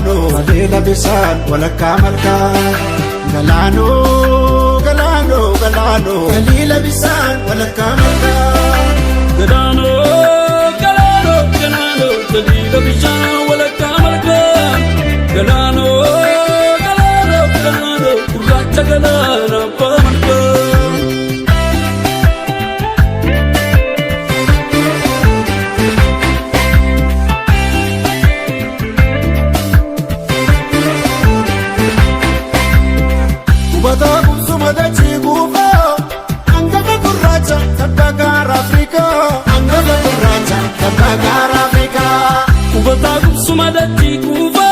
galaano Leela bisaan walakkaa malkaa galaano galaano galaano Leela bisaan walakkaa malkaa galaano galaano galaano Leela bisaan walakkaa malkaa galaano galaano galaano gurraacha galaana abbaa malkaa Sumadati kuva,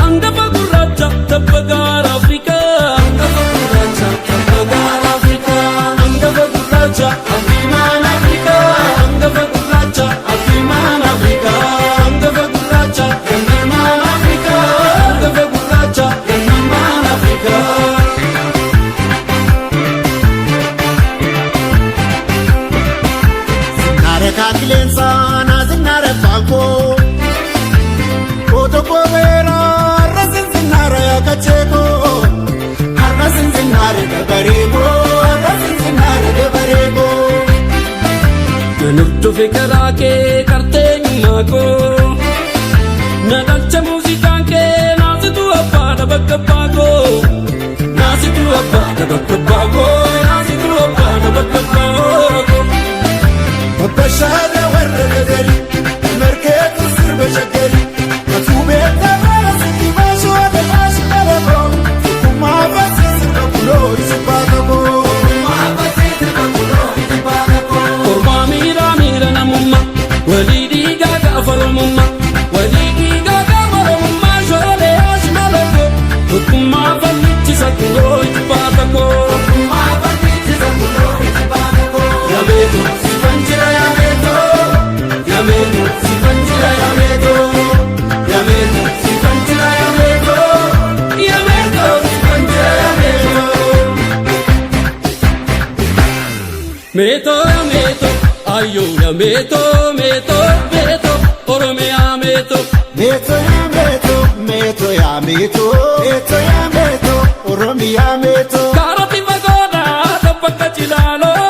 anggapa gurracha, tabagar Afrika. Anggapa gurracha, tabagar Afrika. Anggapa gurracha, afiman Afrika. Anggapa gurracha, afiman Afrika. Anggapa gurracha, gannaman Afrika. Anggapa gurracha, gannaman Afrika. Zinare kakilensa na zinare panko. Vera rasin zinare akacheko rasin zinare dabarego rasin zinare dabarego Nuttu fikra ke karte nyako nadalcha musica ke nazitu appa dabakkago nazitu appa dabakkago nazitu appa dabakkago Bashara warradari marketu sirbashagari Meto, meto, ayo ya meto, meto, meto, Oromia meto. Meto ya meto, meto ya meto, meto ya meto, Oromia meto. Karati pagoda, tapakka chilalo.